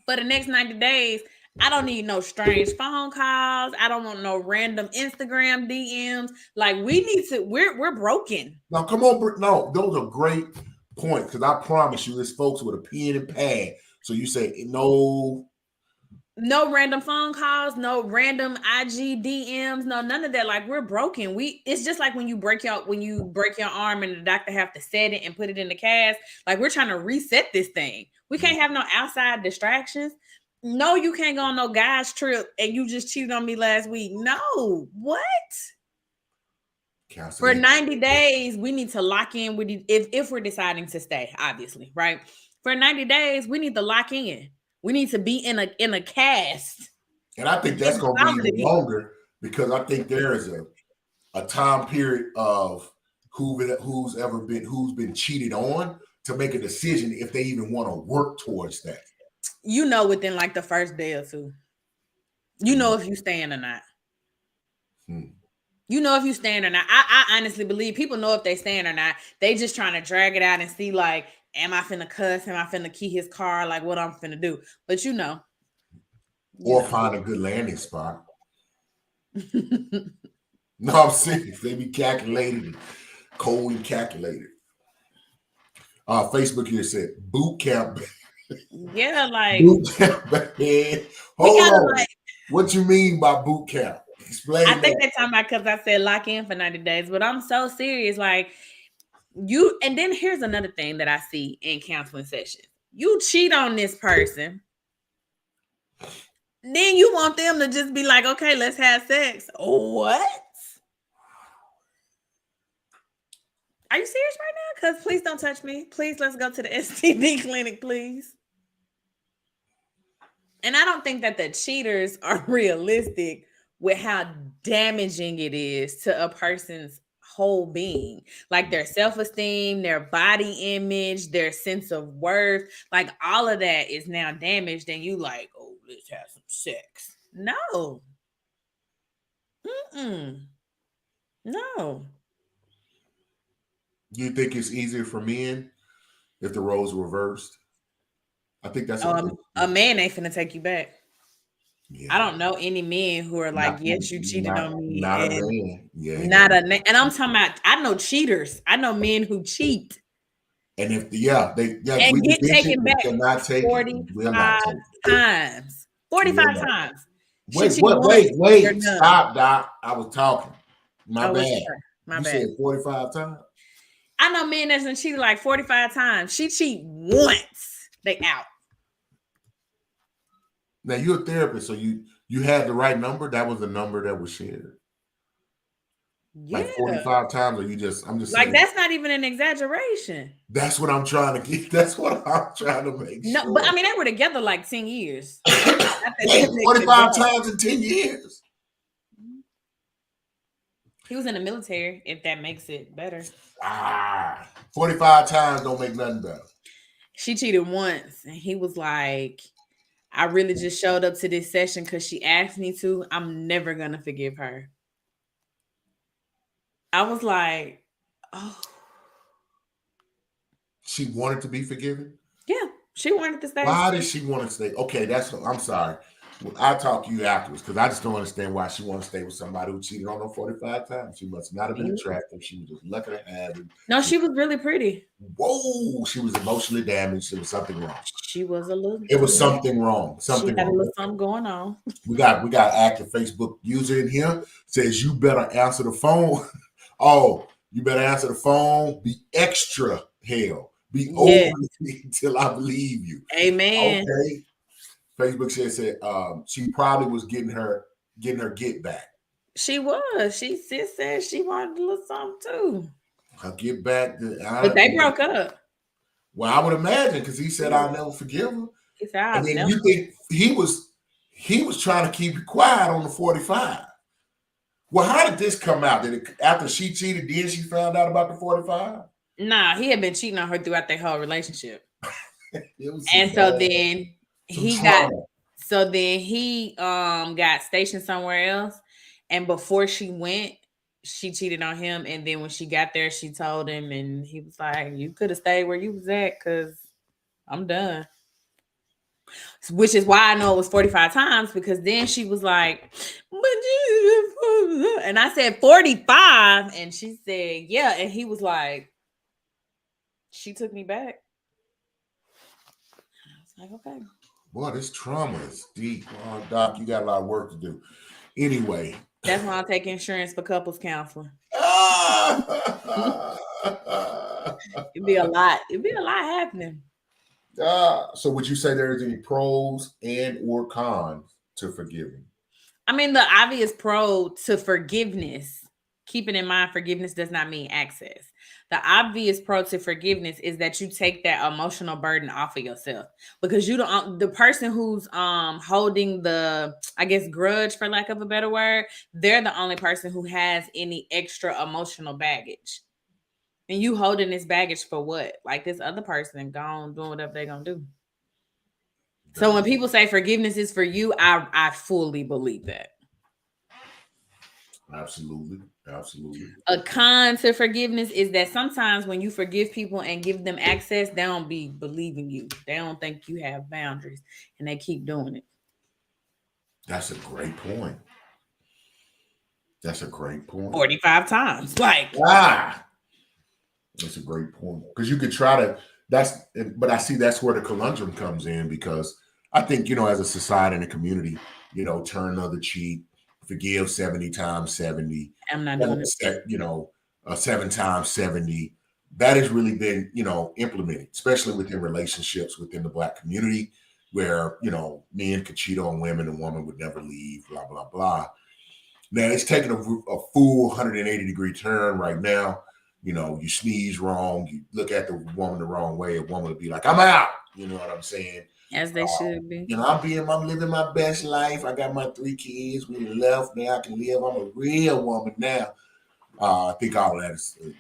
S3: for the next 90 days. I don't need no strange phone calls. I don't want no random Instagram DMs. Like, we're broken.
S2: Now, come on. No, those are great points, because I promise you, there's folks with a pen and pad. So you say no
S3: random phone calls, no random IG DMs, no none of that. Like, we're broken. It's just like when you break your arm and the doctor have to set it and put it in the cast. Like, we're trying to reset this thing. We can't have no outside distractions. No, you can't go on no guy's trip and you just cheated on me last week. No, what? For 90 days, we need to lock in with you if we're deciding to stay, obviously, right? For 90 days, we need to lock in. We need to be in a cast.
S2: And I think that's going to be even longer, because I think there is a time period of who's been cheated on to make a decision if they even want to work towards that.
S3: Within like the first day or two. If you staying or not. If you stand or not. I honestly believe people know if they stand or not. They just trying to drag it out and see, like, am I finna cuss? Am I finna key his car? Like, what I'm finna do? But
S2: or find a good landing spot. No, I'm serious. They be calculated and cold and calculated. Facebook here said boot camp.
S3: Yeah, like
S2: boot camp. Hold on. Like, what you mean by boot camp? Explain.
S3: I think they're talking about, because I said lock in for 90 days, but I'm so serious. Like, and then here's another thing that I see in counseling sessions. You cheat on this person, then you want them to just be like, okay, let's have sex. What? Are you serious right now? Because please don't touch me. Please, let's go to the STD clinic, please. And I don't think that the cheaters are realistic with how damaging it is to a person's whole being, like their self-esteem, their body image, their sense of worth. Like, all of that is now damaged, and you like, oh, let's have some sex. No. No.
S2: Do you think it's easier for men if the roles were reversed? I think that's
S3: a man ain't finna take you back. Yeah. I don't know any men who are like, yes, you cheated on me.
S2: Not a man. Yeah.
S3: And I'm talking about, I know cheaters. I know men who cheat.
S2: And if we
S3: get taken back 45 times. 45 times.
S2: Wait. Stop, Doc. I was talking. My bad.
S3: My bad.
S2: Said 45 times.
S3: I know men that's been cheated like 45 times. She cheat once, they out.
S2: Now, you're a therapist, so you had the right number. That was the number that was shared. Yeah. Like 45 times, or I'm just
S3: like
S2: saying,
S3: that's not even an exaggeration.
S2: That's what I'm trying to get. That's what I'm trying to make sure.
S3: No, but I mean, they were together like 10 years.
S2: 45 times in 10 years.
S3: He was in the military, if that makes it better.
S2: 45 times don't make nothing better.
S3: She cheated once, and he was like, I really just showed up to this session because she asked me to. I'm never going to forgive her. I was like, oh.
S2: She wanted to be forgiven?
S3: Yeah. She wanted to stay.
S2: Why did she want to stay? Okay, I'm sorry. Well, I'll talk to you afterwards because I just don't understand why she want to stay with somebody who cheated on her 45 times. She must not have been attractive. She was just lucky to have him.
S3: No, she was really pretty.
S2: Whoa, she was emotionally damaged. There was something wrong.
S3: She was a little.
S2: It was something wrong. Something
S3: she had
S2: wrong.
S3: a little something going on.
S2: We got active Facebook user in here says you better answer the phone. Oh, you better answer the phone. Be extra hell. Be over until I believe you.
S3: Amen.
S2: Okay. Facebook said she probably was getting her get back.
S3: She was. She said she wanted a little something too.
S2: Her get back.
S3: But they broke up.
S2: Well, I would imagine because he said I'll never forgive her.
S3: He said,
S2: and then you think he was trying to keep you quiet on the 45. Well, how did this come out? Did it after she cheated, then she found out about the 45?
S3: Nah, he had been cheating on her throughout their whole relationship. And so then he got stationed somewhere else. And before she went, she cheated on him. And then when she got there, she told him, and he was like, you could have stayed where you was at because I'm done. Which is why I know it was 45 times, because then she was like, and I said 45, and she said, yeah. And he was like, she took me back. I was like, okay.
S2: Boy, this trauma is deep. Oh, Doc, you got a lot of work to do. Anyway.
S3: That's why I take insurance for couples counseling. It'd be a lot happening.
S2: So would you say there's any pros and or cons to forgiving?
S3: I mean, the obvious pro to forgiveness, keeping in mind forgiveness does not mean access. The obvious pro to forgiveness is that you take that emotional burden off of yourself, because you don't, the person who's holding the, I guess, grudge, for lack of a better word, they're the only person who has any extra emotional baggage. And you holding this baggage for what? Like, this other person gone doing whatever they're gonna do. So when people say forgiveness is for you, I fully believe that.
S2: Absolutely.
S3: A con to forgiveness is that sometimes when you forgive people and give them access, they don't be believing you. They don't think you have boundaries, and they keep doing it.
S2: That's a great point.
S3: 45 times. Like,
S2: that's a great point. Because you could try to, but I see that's where the conundrum comes in, because I think, as a society and a community, turn another cheek, forgive 70 times 70.
S3: I'm not doing
S2: it. 7 times 70. That has really been, implemented, especially within relationships within the Black community, where, men could cheat on women and women would never leave, blah, blah, blah. Now, it's taking a full 180-degree turn right now. You sneeze wrong, you look at the woman the wrong way, a woman would be like, I'm out. You know what I'm saying?
S3: As they should be.
S2: I'm living my best life. I got my 3 kids. We left. Now I can live. I'm a real woman now. I think all of that is, a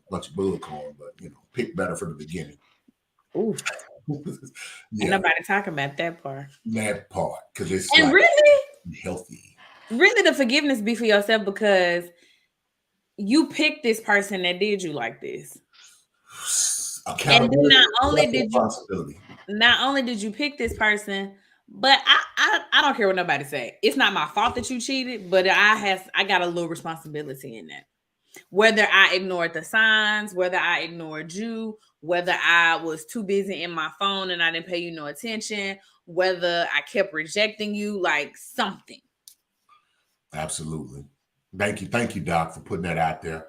S2: bunch of bullcorn, but, pick better from the beginning.
S3: Ooh. Ain't nobody talking about that part.
S2: That part. Because it's
S3: really
S2: healthy.
S3: Really, the forgiveness be for yourself, because you picked this person that did you like this. And then not only did you pick this person, but I don't care what nobody say. It's not my fault that you cheated, but I got a little responsibility in that. Whether I ignored the signs, whether I ignored you, whether I was too busy in my phone and I didn't pay you no attention, whether I kept rejecting you, like something.
S2: Absolutely. Thank you, Doc, for putting that out there.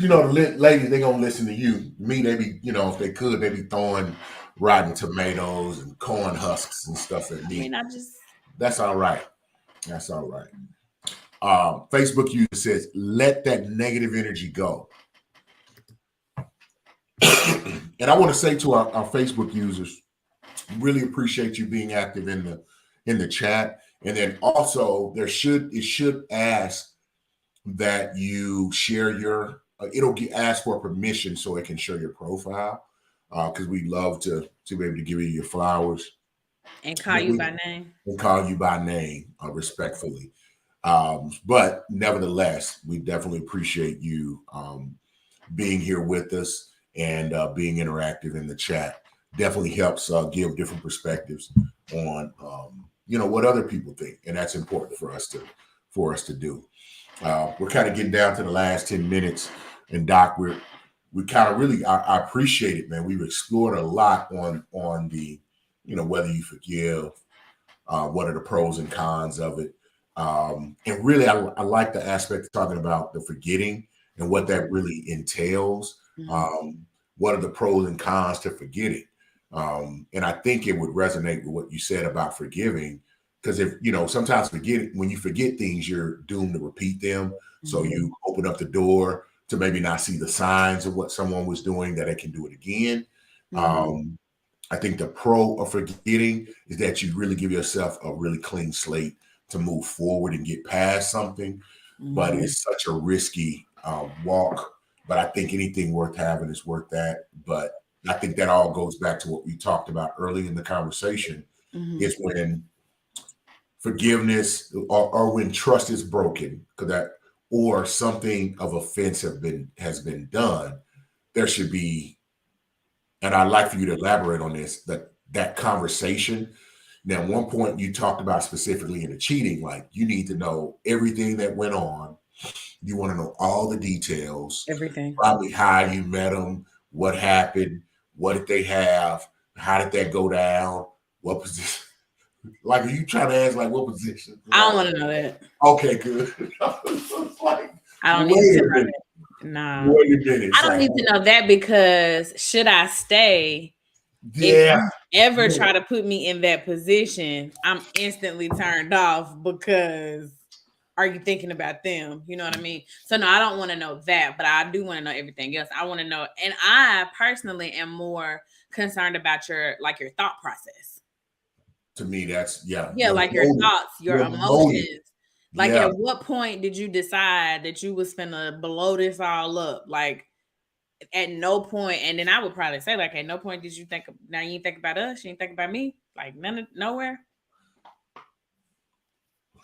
S2: The ladies, they're going to listen to you. Me, they be, if they could, they be throwing rotten tomatoes and corn husks and stuff at me. That's all right. Facebook user says, let that negative energy go. And I want to say to our Facebook users, really appreciate you being active in the chat. And then also it should ask that you share it'll ask for permission so it can show your profile, because we love to be able to give you your flowers
S3: and call you by name
S2: respectfully. But nevertheless, we definitely appreciate you being here with us and being interactive in the chat. definitely helps give different perspectives on what other people think, and that's important for us to do. We're kind of getting down to the last 10 minutes, and Doc, we kind of really I appreciate it, man. We've explored a lot on the whether you forgive, what are the pros and cons of it, and really I like the aspect of talking about the forgetting and what that really entails. What are the pros and cons to forgetting? And I think it would resonate with what you said about forgiving, because if sometimes when you forget things, you're doomed to repeat them. So you open up the door to maybe not see the signs of what someone was doing, that they can do it again. I think the pro of forgetting is that you really give yourself a really clean slate to move forward and get past something. But it's such a risky walk. But I think anything worth having is worth that. But I think that all goes back to what we talked about early in the conversation, is when forgiveness or when trust is broken, or something of offense has been done, there should be, and I'd like for you to elaborate on this, that conversation. Now, at one point you talked about specifically in the cheating, like you need to know everything that went on. You want to know all the details,
S3: everything,
S2: probably how you met them, what happened, what did they have, how did that go down, what position. Like, are you trying to ask, like, what position?
S3: I don't want to know that.
S2: Okay, good.
S3: I don't need to know that. No.
S2: Wait a minute.
S3: I don't need to know that, because should I stay, if you ever try to put me in that position, I'm instantly turned off, because are you thinking about them? You know what I mean? So no, I don't want to know that, but I do want to know everything else. I want to know, and I personally am more concerned about your thought process.
S2: To me, that's
S3: like your thoughts, your emotions. Like, at what point did you decide that you was finna blow this all up? Like, at no point. And then I would probably say, like, at no point did you think, now you didn't think about us, you didn't think about me, like nowhere.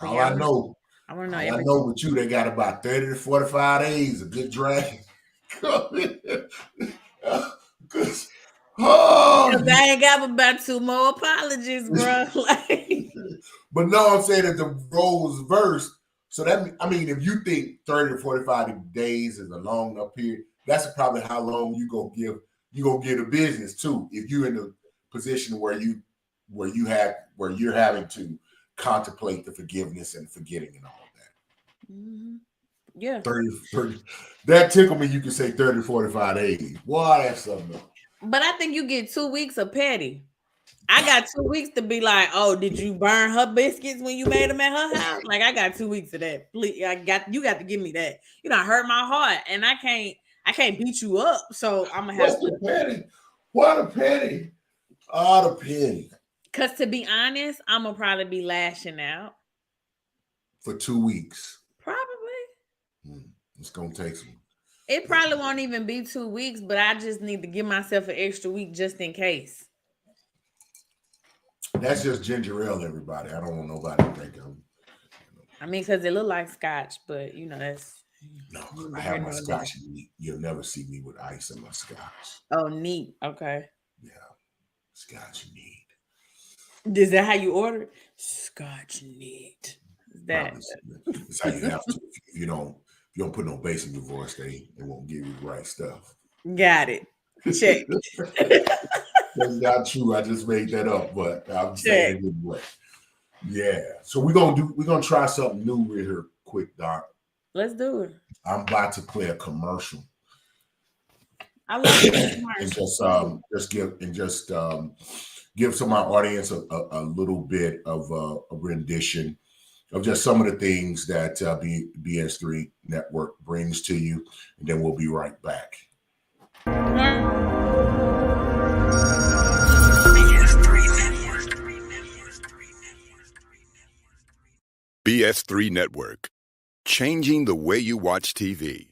S2: All I know,
S3: I want to know.
S2: I know with you, they got about 30 to 45 days of good drag.
S3: Because I ain't got about 2 more apologies, bro.
S2: But no, I'm saying that the roles versed. So that, I mean, if you think 30 to 45 days is a long enough period, that's probably how long you gonna give a business too. If you're in the position where you're having to contemplate the forgiveness and forgetting and all that.
S3: Yeah.
S2: 30. That tickled me. You can say 30 to 45 days. Why, that's something else.
S3: But I think you get 2 weeks of petty. I got 2 weeks to be like, oh, did you burn her biscuits when you made them at her house? Like, I got 2 weeks of that. Please, you got to give me that. You done hurt my heart, and I can't beat you up. So I'm gonna have
S2: the petty. What a petty. Oh, the petty.
S3: Because to be honest, I'm gonna probably be lashing out
S2: for 2 weeks.
S3: Probably.
S2: It's gonna take some.
S3: It probably won't even be 2 weeks, but I just need to give myself an extra week just in case.
S2: That's just ginger ale, everybody. I don't want nobody to think of.
S3: I mean, because it look like scotch, but that's.
S2: No, I have my scotch neat. You'll never see me with ice in my scotch.
S3: Oh, neat. Okay. Yeah,
S2: scotch neat.
S3: Is that how you order it? Scotch neat.
S2: That's how you have to. If you don't put no bass in your voice, they won't give you the right stuff.
S3: Got it. Check.
S2: That's not true. I just made that up, but I'm saying it anyway. Yeah. So we're gonna try something new with her quick, Doc.
S3: Let's do it.
S2: I'm about to play a commercial.
S3: I love it.
S2: And just give some of our audience a little bit of a rendition of just some of the things that BS3 Network brings to you, and then we'll be right back.
S1: BS3 Network, changing the way you watch TV.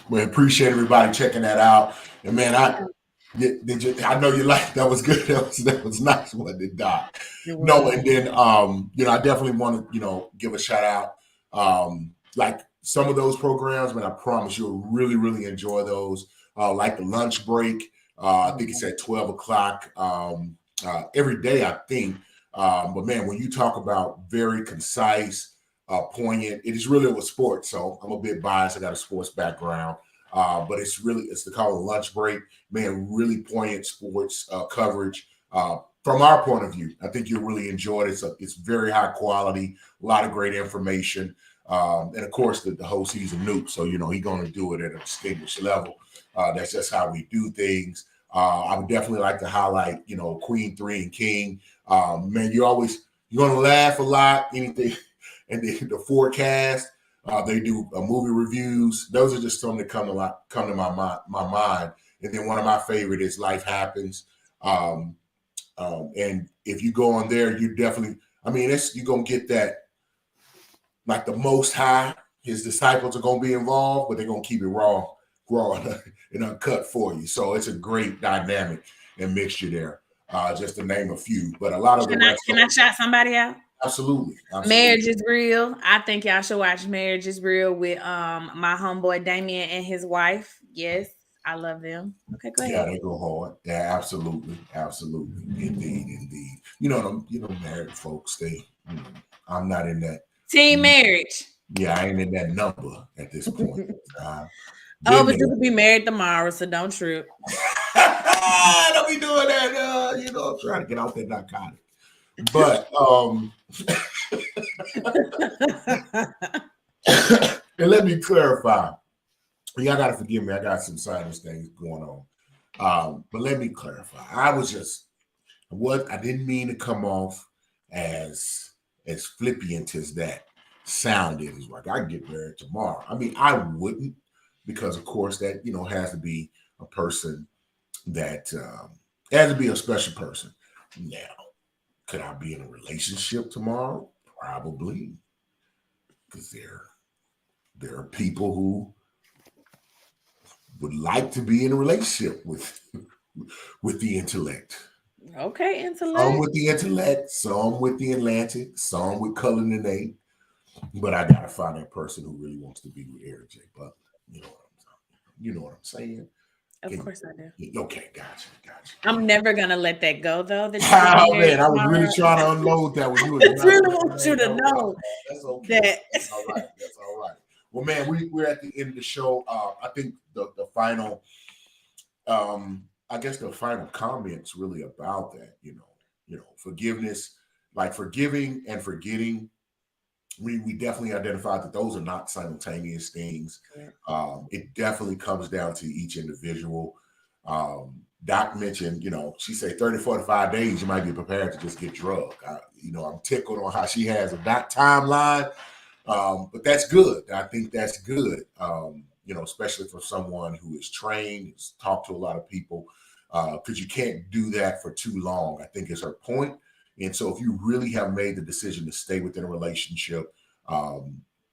S2: We appreciate everybody checking that out. And man, I know you like that was good. That was nice one did Doc. No, and then I definitely want to, give a shout out. Like some of those programs, man, I promise you'll really, really enjoy those. Like the lunch break. I think it's at 12 o'clock every day, I think. But man, when you talk about very concise, poignant, it is really with sports. So I'm a bit biased. I got a sports background. But it's the call a lunch break, man, really poignant sports coverage. From our point of view, I think you'll really enjoy it. It's very high quality, a lot of great information. And of course, the host, he's a noob. So, he's going to do it at a distinguished level. That's just how we do things. I would definitely like to highlight, Queen 3 and King. Man, you're going to laugh a lot, anything. And the forecast, they do movie reviews. Those are just some that come to my mind. And then one of my favorite is Life Happens. And if you go on there, you definitely, you're going to get that, like the Most High, his disciples are going to be involved, but they're going to keep it raw and uncut for you. So it's a great dynamic and mixture there, just to name a few. But a lot of
S3: Can I shout somebody out?
S2: Absolutely.
S3: Marriage is Real. I think y'all should watch Marriage is Real with my homeboy Damien and his wife. Yes, I love them. Okay, go ahead.
S2: Yeah, they go hard. Yeah, absolutely. Indeed. Married folks, I'm not in that
S3: team marriage.
S2: Yeah, I ain't in that number at this point.
S3: But you could be married tomorrow, so don't trip.
S2: Don't be doing that. I'm trying to get out that narcotic. But and let me clarify. Y'all got to forgive me. I got some sinus things going on. But let me clarify. I didn't mean to come off as flippant as that sounded. It's like I can get married tomorrow. I wouldn't, because of course that has to be a person that has to be a special person. Now, could I be in a relationship tomorrow? Probably, because there are people who would like to be in a relationship with the intellect.
S3: Okay, intellect.
S2: Some with the intellect, some with the Atlantic, some with color in the name. But I gotta find that person who really wants to be with Eric J. Buck. You know what I'm saying?
S3: Of course I do.
S2: Okay, gotcha.
S3: I'm never gonna let that go, though.
S2: Man, I was really trying to unload that when you were.
S3: I really want you to know.
S2: That's okay. That's all right. Well, man, we're at the end of the show. I think the final, I guess the final comments really about that. Forgiveness, like forgiving and forgetting. We definitely identified that those are not simultaneous things. Yeah. It definitely comes down to each individual. Doc mentioned, she said 30, 45 days, you might be prepared to just get drugged. I'm tickled on how she has a timeline, but that's good. I think that's good, especially for someone who is trained, has talked to a lot of people, because you can't do that for too long, I think is her point. And so if you really have made the decision to stay within a relationship,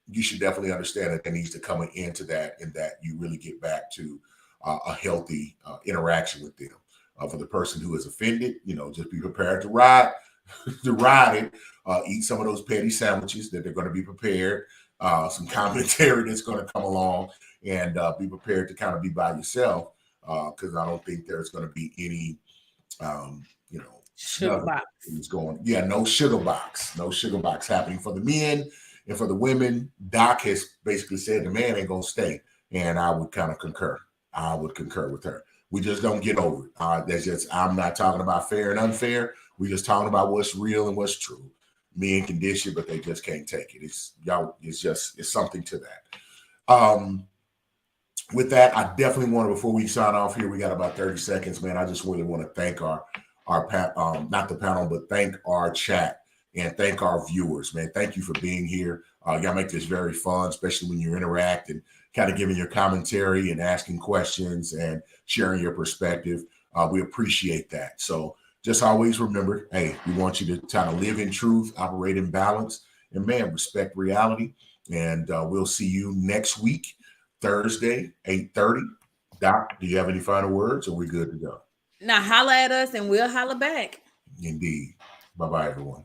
S2: you should definitely understand that there needs to come an end to that, and that you really get back to a healthy interaction with them. For the person who is offended, just be prepared to ride it, eat some of those petty sandwiches that they're going to be prepared, some commentary that's going to come along, and be prepared to kind of be by yourself, because I don't think there's going to be any,
S3: sugar box.
S2: No sugar box happening for the men. And for the women, Doc has basically said the man ain't gonna stay, and I would kind of concur. I would concur with her. We just don't get over it. I'm not talking about fair and unfair. We're just talking about what's real and what's true. Men can dish it, but they just can't take it. It's something to that. With that, I definitely want to, before we sign off here, we got about 30 seconds, man. I just really want to thank our not the panel, but thank our chat and thank our viewers, man. Thank you for being here. Y'all make this very fun, especially when you interact and kind of giving your commentary and asking questions and sharing your perspective. We appreciate that. So just always remember, hey, we want you to kind of live in truth, operate in balance, and man, respect reality. And we'll see you next week Thursday, 8:30. Doc, do you have any final words, or we good to go?
S3: Now holla at us and we'll holla back.
S2: Indeed. Bye-bye, everyone.